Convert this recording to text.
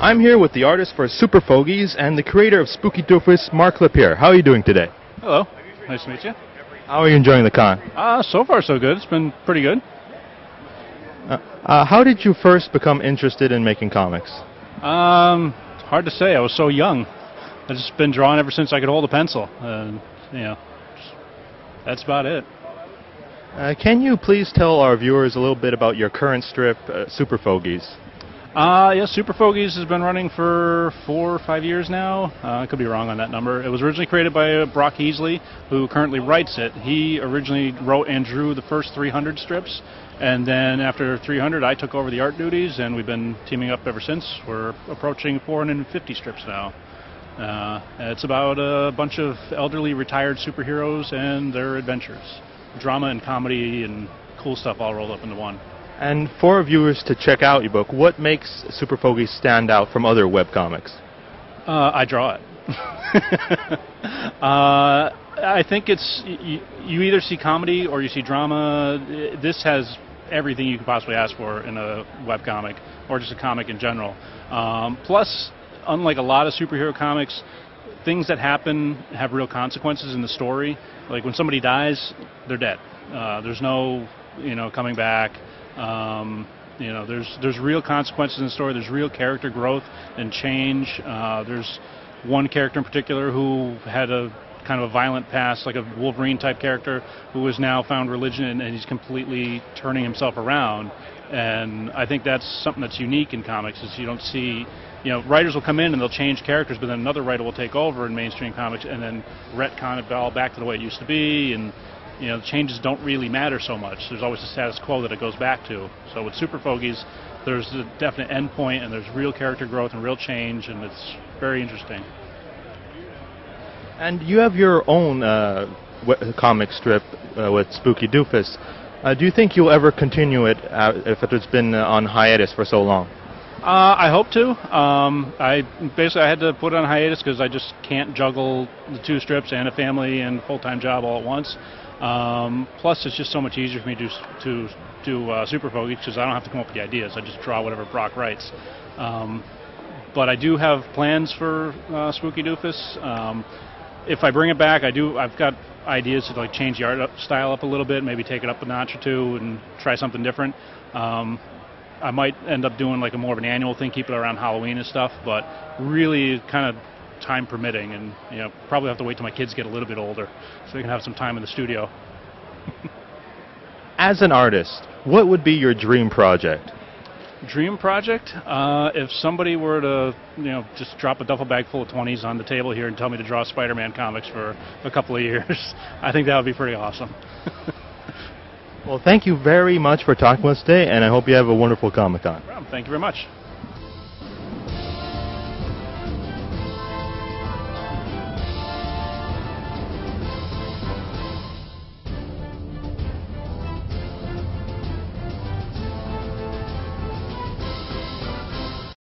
I'm here with the artist for SuperFogeys and the creator of Spooky Doofus, Mark Lapierre. How are you doing today? Hello. Nice to meet you. How are you enjoying the con? So far so good. It's been pretty good. How did you first become interested in making comics? Hard to say. I was so young. I've just been drawing ever since I could hold a pencil. That's about it. Can you please tell our viewers a little bit about your current strip, SuperFogeys? SuperFogeys has been running for 4 or 5 years now. I could be wrong on that number. It was originally created by Brock Heasley, who currently writes it. He originally wrote and drew the first 300 strips, and then after 300 I took over the art duties, and we've been teaming up ever since. We're approaching 450 strips now. It's about a bunch of elderly retired superheroes and their adventures. Drama and comedy and cool stuff all rolled up into one. And for viewers to check out your book, what makes SuperFogeys stand out from other webcomics? I draw it. I think it's you either see comedy or you see drama. This has everything you could possibly ask for in a webcomic or just a comic in general. Plus, unlike a lot of superhero comics, things that happen have real consequences in the story. Like when somebody dies, they're dead. There's no coming back. There's real consequences in the story. There's real character growth and change. There's one character in particular who had a kind of a violent past, like a Wolverine type character, who has now found religion and he's completely turning himself around. And I think that's something that's unique in comics, is you don't see, writers will come in and they'll change characters, but then another writer will take over in mainstream comics and then retcon it all back to the way it used to be, and changes don't really matter so much. There's always the status quo that it goes back to. So with SuperFogeys, there's a definite end point, and there's real character growth and real change, and it's very interesting. And you have your own comic strip with Spooky Doofus. Do you think you'll ever continue it if it's been on hiatus for so long? I hope to. I had to put it on hiatus because I just can't juggle the 2 strips and a family and full-time job all at once. Plus, it's just so much easier for me to do SuperFogeys because I don't have to come up with the ideas. I just draw whatever Brock writes. But I do have plans for Spooky Doofus. If I bring it back, I've got ideas to change the art style up a little bit, maybe take it up a notch or 2 and try something different. I might end up doing a more of an annual thing, keep it around Halloween and stuff, but really kind of time permitting, and probably have to wait till my kids get a little bit older so they can have some time in the studio. As an artist, what would be your dream project? Dream project? If somebody were to just drop a duffel bag full of 20s on the table here and tell me to draw Spider-Man comics for a couple of years, I think that would be pretty awesome. Well, thank you very much for talking with us today, and I hope you have a wonderful Comic-Con. Thank you very much.